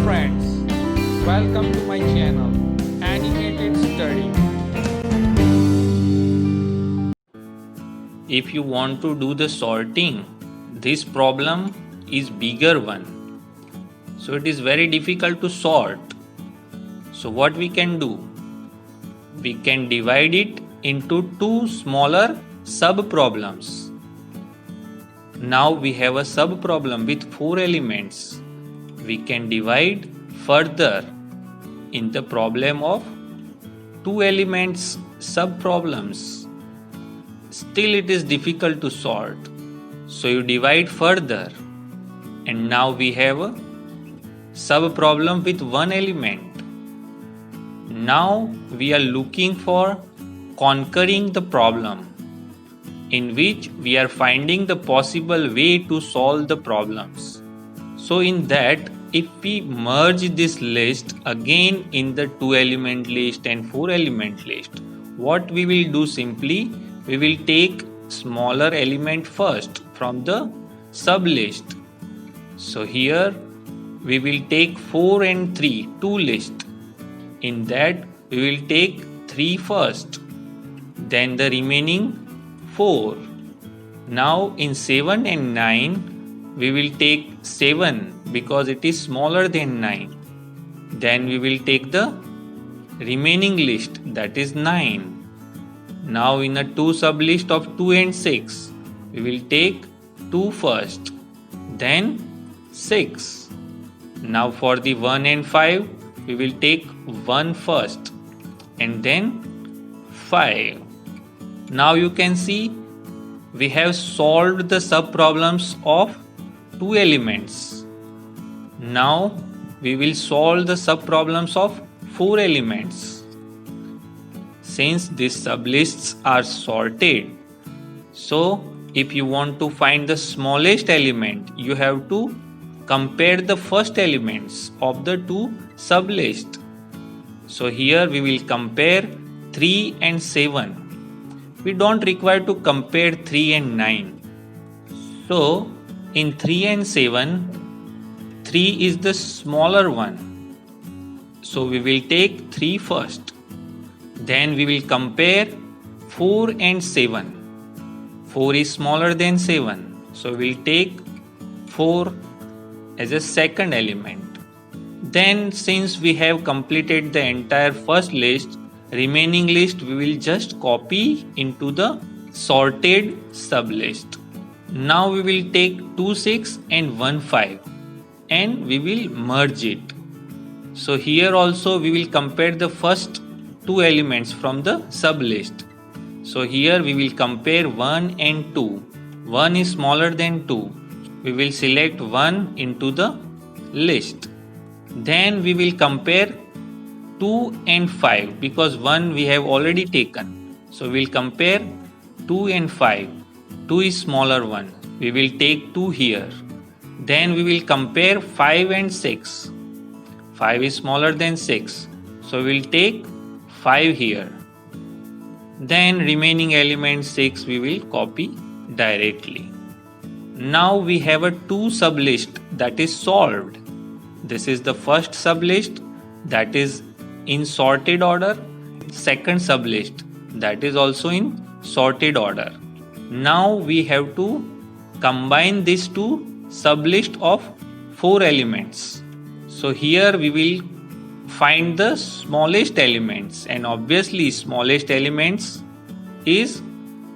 friends, welcome to my channel Animated Study. If you want to do the sorting, this problem is bigger one. So it is very difficult to sort. So what we can do? We can divide it into two smaller sub-problems. Now we have a sub-problem with 4 elements. We can divide further in the problem of 2 elements sub-problems. Still it is difficult to sort. So you divide further and now we have a sub-problem with 1 element. Now we are looking for conquering the problem, in which we are finding the possible way to solve the problems. So in that, if we merge this list again in the 2 element list and 4 element list, what we will do simply, we will take smaller element first from the sub list. So here we will take 4 and 3, 2 list. In that we will take 3 first, then the remaining 4. Now in 7 and 9 we will take 7 because it is smaller than 9. Then we will take the remaining list, that is 9. Now in a 2 sub list of 2 and 6 we will take 2 first, then 6. Now for the 1 and 5 we will take 1 first and then 5. Now you can see we have solved the sub problems of 2 elements. Now we will solve the sub problems of 4 elements. Since these sublists are sorted, so if you want to find the smallest element, you have to compare the first elements of the 2 sublists. So here we will compare 3 and 7. We don't require to compare 3 and 9. So in 3 and 7, 3 is the smaller one. So we will take 3 first. Then we will compare 4 and 7. 4 is smaller than 7. So we will take 4 as a second element. Then since we have completed the entire first list, remaining list we will just copy into the sorted sublist. Now we will take 2 6 and 1 5 and we will merge it. So here also we will compare the first 2 elements from the sublist. So here we will compare 1 and 2. 1 is smaller than 2. We will select 1 into the list. Then we will compare 2 and 5 because 1 we have already taken. So we will compare 2 and 5. 2 is smaller one. We will take 2 here. Then we will compare 5 and 6. 5 is smaller than 6. So we will take 5 here. Then remaining element 6 we will copy directly. Now we have a 2 sublist that is solved. This is the first sublist that is in sorted order. Second sublist that is also in sorted order. Now we have to combine these 2 sublist of 4 elements. So here we will find the smallest elements, and obviously smallest elements is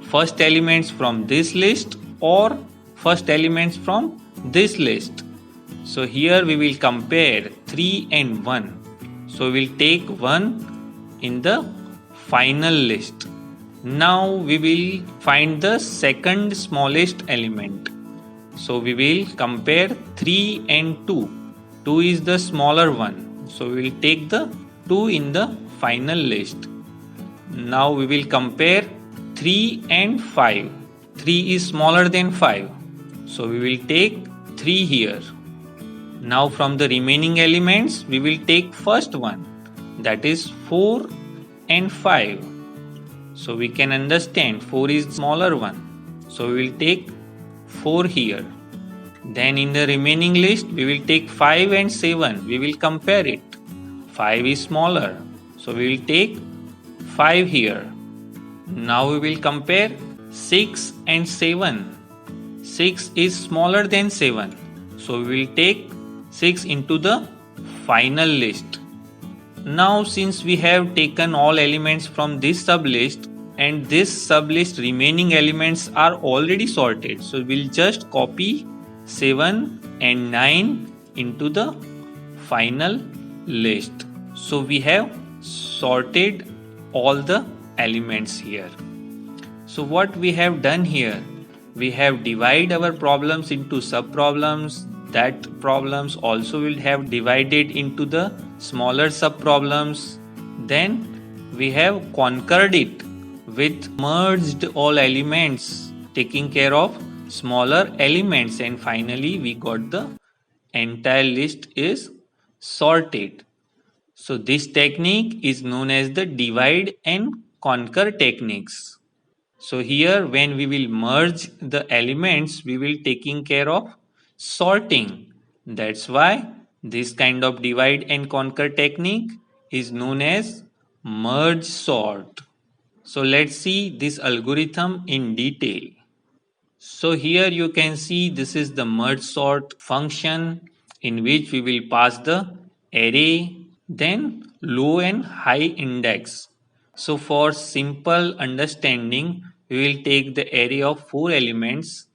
first elements from this list or first elements from this list. So here we will compare 3 and 1. So we will take 1 in the final list. Now we will find the second smallest element. So we will compare 3 and 2. 2 is the smaller one. So we will take the 2 in the final list. Now we will compare 3 and 5. 3 is smaller than 5. So we will take 3 here. Now from the remaining elements we will take first one, that is 4 and 5. So we can understand 4 is smaller one. So we will take 4 here. Then in the remaining list, we will take 5 and 7. We will compare it. 5 is smaller. So we will take 5 here. Now we will compare 6 and 7. 6 is smaller than 7. So we will take 6 into the final list. Now since we have taken all elements from this sublist and this sublist remaining elements are already sorted, so we'll just copy 7 and 9 into the final list. So we have sorted all the elements here. So what we have done here, we have divided our problems into sub-problems. That problems also will have divided into the smaller sub-problems. Then we have conquered it with merged all elements, taking care of smaller elements, and finally we got the entire list is sorted. So this technique is known as the divide and conquer techniques. So here when we will merge the elements, we will taking care of sorting. That's why this kind of divide and conquer technique is known as merge sort. So let's see this algorithm in detail. So here you can see this is the merge sort function in which we will pass the array, then low and high index. So for simple understanding, we will take the array of 4 elements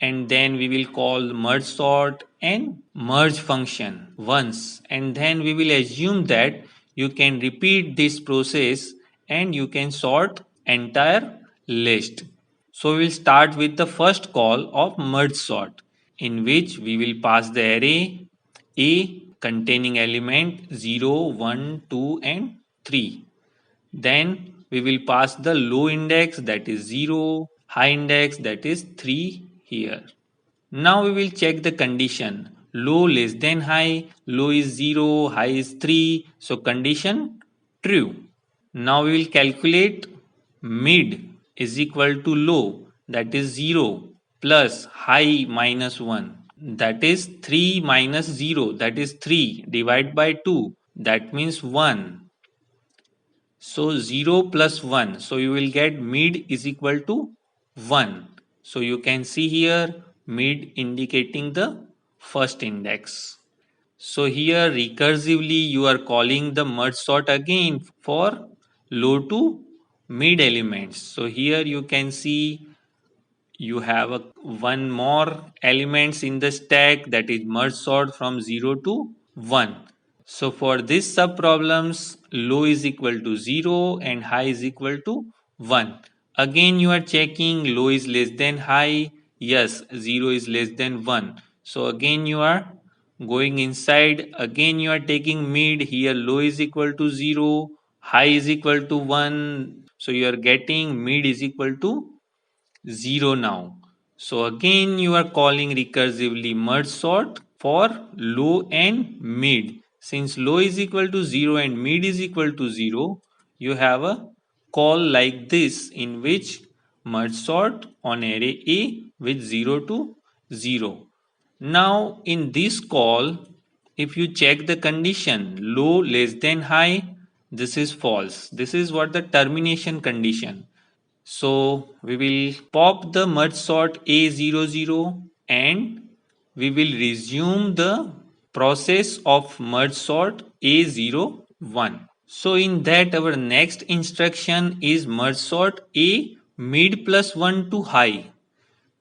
and then we will call merge sort and merge function once, and then we will assume that you can repeat this process and you can sort entire list. So we will start with the first call of merge sort, in which we will pass the array A containing element 0, 1, 2 and 3. Then we will pass the low index, that is 0, high index, that is 3 here. Now we will check the condition. Low less than high, low is 0, high is 3. So condition true. Now we will calculate mid is equal to low, that is 0, plus high minus 1, that is 3 minus 0, that is 3, divide by 2, that means 1. So 0 plus 1. So you will get mid is equal to 1. So you can see here mid indicating the first index. So here recursively you are calling the merge sort again for low to mid elements. So here you can see you have one more elements in the stack, that is merge sort from 0 to 1. So for this sub problems, low is equal to 0 and high is equal to 1. Again you are checking low is less than high. Yes, 0 is less than 1. So again you are going inside. Again you are taking mid. Here low is equal to 0, high is equal to 1. So you are getting mid is equal to 0 now. So again you are calling recursively merge sort for low and mid. Since low is equal to 0 and mid is equal to 0, you have a call like this in which merge sort on array A with 0 to 0. Now in this call, if you check the condition low less than high, this is false. This is what the termination condition. So we will pop the merge sort A00 and we will resume the process of merge sort A01. So in that our next instruction is merge sort A mid plus 1 to high.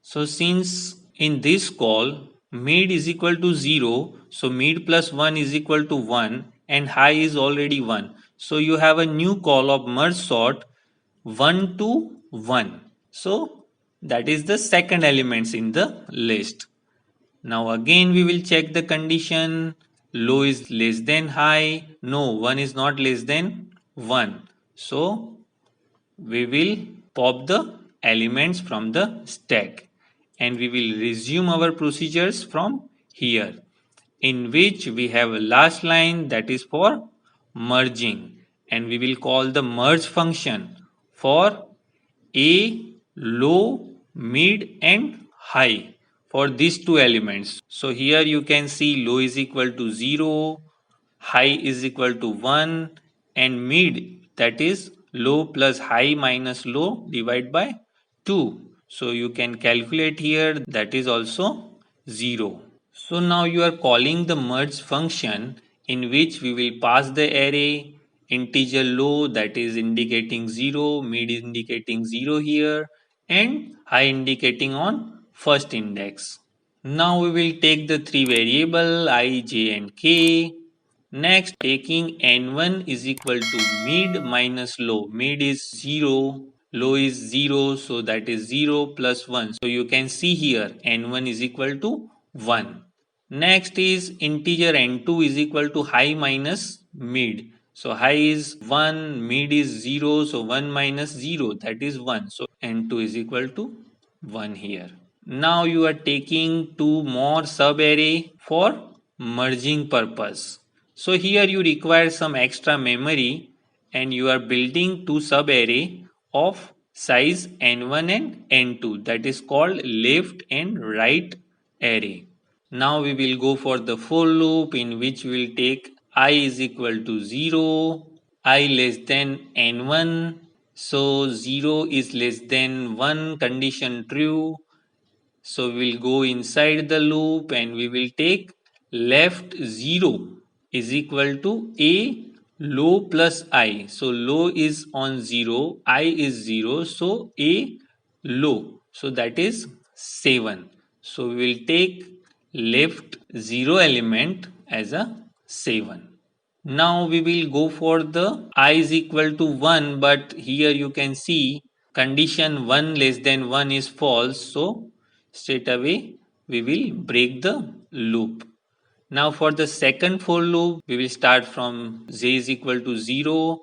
So since in this call mid is equal to 0, so mid plus 1 is equal to 1 and high is already 1. So you have a new call of merge sort 1 to 1. So that is the second elements in the list. Now again we will check the condition. Low is less than high. No, 1 is not less than 1. So we will pop the elements from the stack and we will resume our procedures from here, in which we have a last line that is for merging, and we will call the merge function for A, low, mid and high for these two elements. So here you can see low is equal to 0, high is equal to 1, and mid, that is low plus high minus low divided by 2. So you can calculate here, that is also 0. So now you are calling the merge function, in which we will pass the array integer low, that is indicating 0, mid indicating 0 here, and high indicating on first index. Now we will take the three variable I, j and k. Next, taking n1 is equal to mid minus low. Mid is 0, low is 0, so that is 0 plus 1. So you can see here n1 is equal to 1. Next is integer n2 is equal to high minus mid. So high is 1, mid is 0, so 1 minus 0, that is 1. So n2 is equal to 1 here. Now you are taking two more sub array for merging purpose. So here you require some extra memory, and you are building two sub array of size n1 and n2, that is called left and right array. Now we will go for the for loop, in which we will take I is equal to 0, I less than n1, so 0 is less than 1 condition true. So we'll go inside the loop and we will take left 0 is equal to a low plus I. So low is on 0, I is 0, so a low. So that is 7. So we will take left 0 element as a 7. Now we will go for the I is equal to 1, but here you can see condition 1 less than 1 is false. So straight away we will break the loop. Now for the second for loop, we will start from j is equal to 0.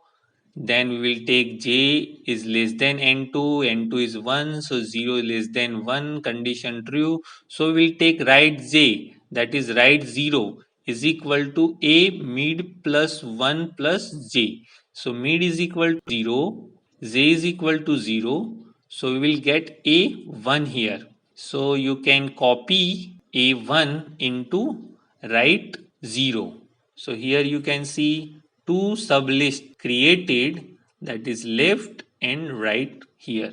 Then we will take j is less than n2, n2 is 1, so 0 is less than 1, condition true. So we will take right j, that is right 0 is equal to a mid plus 1 plus j. So mid is equal to 0, j is equal to 0, so we will get a 1 here. So you can copy a1 into right 0. So here you can see two sublists created, that is left and right here.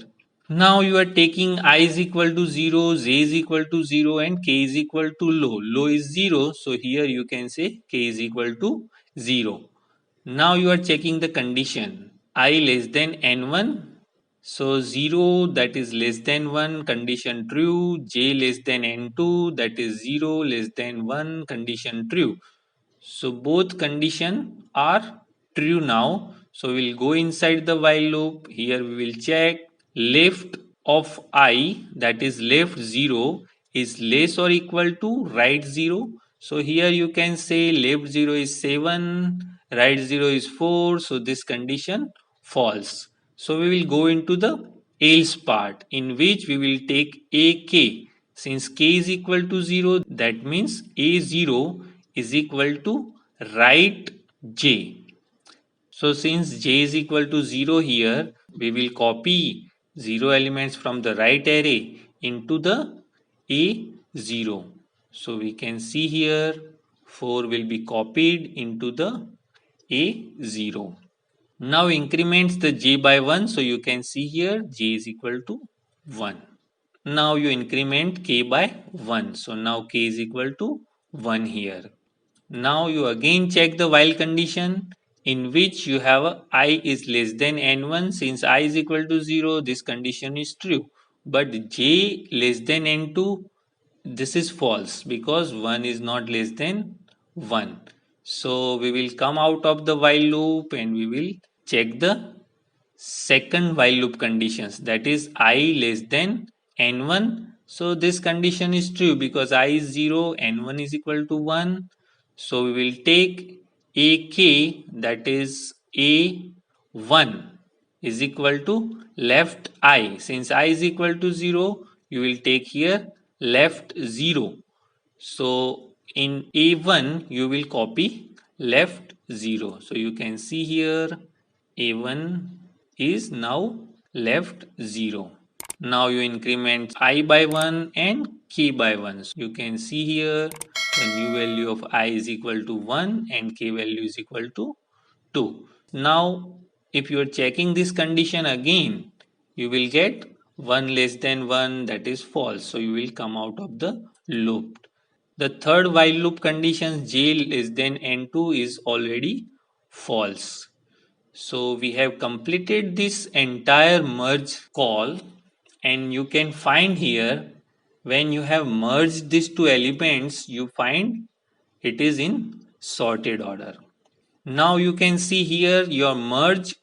Now you are taking I is equal to 0, j is equal to 0 and k is equal to low. Low is 0, so here you can say k is equal to 0. Now you are checking the condition I less than n1. So 0, that is less than 1, condition true. J less than n2, that is 0 less than 1, condition true. So both condition are true now. So we'll go inside the while loop. Here we will check left of I, that is left 0, is less or equal to right 0. So here you can say left 0 is 7, right 0 is 4. So this condition false. So we will go into the else part, in which we will take ak. Since k is equal to 0, that means a0 is equal to right j. So since j is equal to 0 here, we will copy 0 elements from the right array into the a0. So we can see here 4 will be copied into the a0. Now increments the j by 1, so you can see here j is equal to 1. Now you increment k by 1, so now k is equal to 1 here. Now you again check the while condition, in which you have I is less than n1. Since I is equal to 0, this condition is true. But j less than n2, this is false, because 1 is not less than 1. So we will come out of the while loop and we will check the second while loop conditions, that is I less than n1. So this condition is true because I is 0, n1 is equal to 1. So we will take ak, that is a1 is equal to left I. Since I is equal to 0, you will take here left 0. So in a1 you will copy left 0. So you can see here a1 is now left 0. Now you increment I by 1 and k by 1. So you can see here the new value of I is equal to 1 and k value is equal to 2. Now if you are checking this condition again, you will get 1 less than 1, that is false. So you will come out of the loop. The third while loop condition j less than n2 is already false. So we have completed this entire merge call, and you can find here when you have merged these two elements, you find it is in sorted order. Now you can see here your merge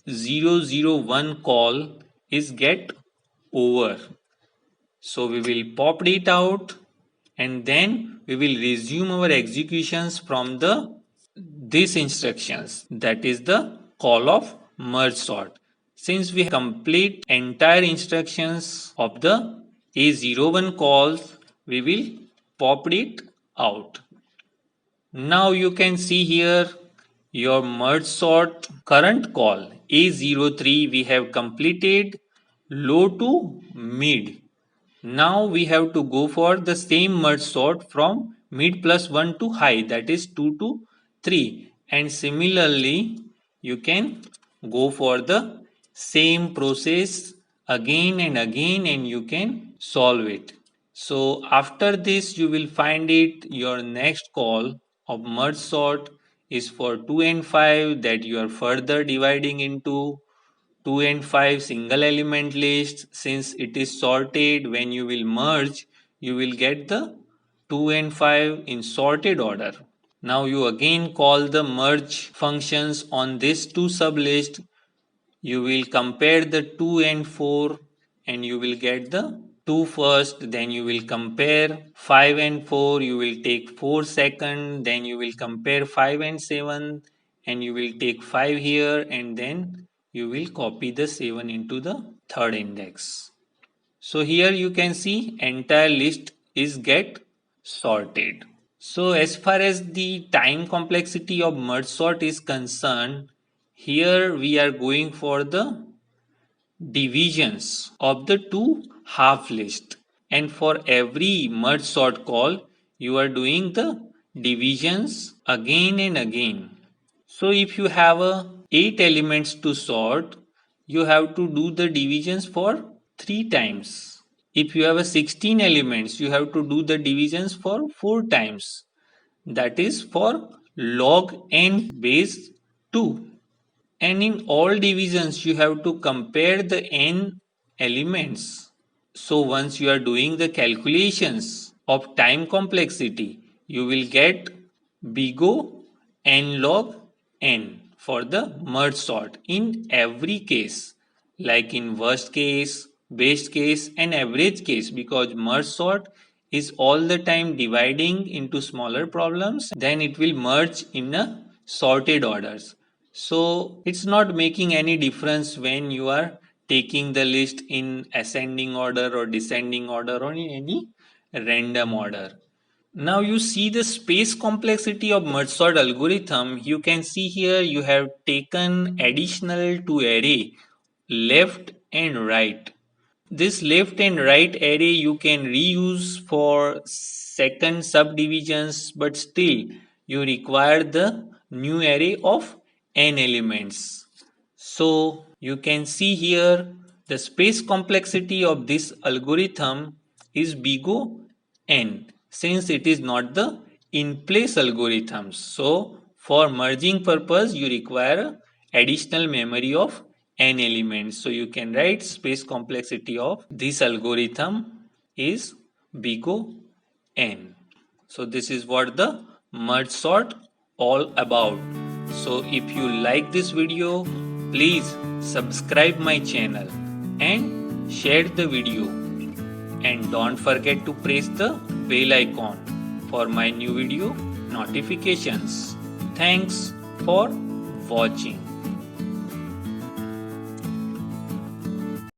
001 call is get over. So we will pop it out and then we will resume our executions from these instructions, that is the call of merge sort. Since we complete entire instructions of the A01 calls, we will pop it out. Now you can see here your merge sort current call A03 we have completed low to mid. Now we have to go for the same merge sort from mid plus 1 to high, that is 2 to 3, and similarly you can go for the same process again and again and you can solve it. So after this you will find it your next call of merge sort is for 2 and 5, that you are further dividing into 2 and 5 single element lists. Since it is sorted, when you will merge you will get the 2 and 5 in sorted order. Now you again call the merge functions on this two sublist. You will compare the 2 and 4 and you will get the 2 first, then you will compare 5 and 4, you will take 4 second, then you will compare 5 and 7 and you will take 5 here and then you will copy the 7 into the third index. So here you can see entire list is get sorted. So as far as the time complexity of merge sort is concerned, here we are going for the divisions of the two half list, and for every merge sort call you are doing the divisions again and again. So if you have 8 elements to sort, you have to do the divisions for 3 times. If you have 16 elements, you have to do the divisions for 4 times. That is for log n base 2. And in all divisions you have to compare the n elements. So once you are doing the calculations of time complexity, you will get big O n log n for the merge sort in every case, like in worst case, best case and average case, because merge sort is all the time dividing into smaller problems, then it will merge in a sorted orders. So it's not making any difference when you are taking the list in ascending order or descending order or in any random order. Now you see the space complexity of merge sort algorithm. You can see here you have taken additional to array left and right. This left and right array you can reuse for second subdivisions, but still you require the new array of n elements. So you can see here the space complexity of this algorithm is big O n, since it is not the in place algorithm. So for merging purpose you require additional memory of n elements. So you can write space complexity of this algorithm is big O n. So this is what the merge sort all about. So if you like this video, please subscribe my channel and share the video, and don't forget to press the bell icon for my new video notifications. Thanks for watching.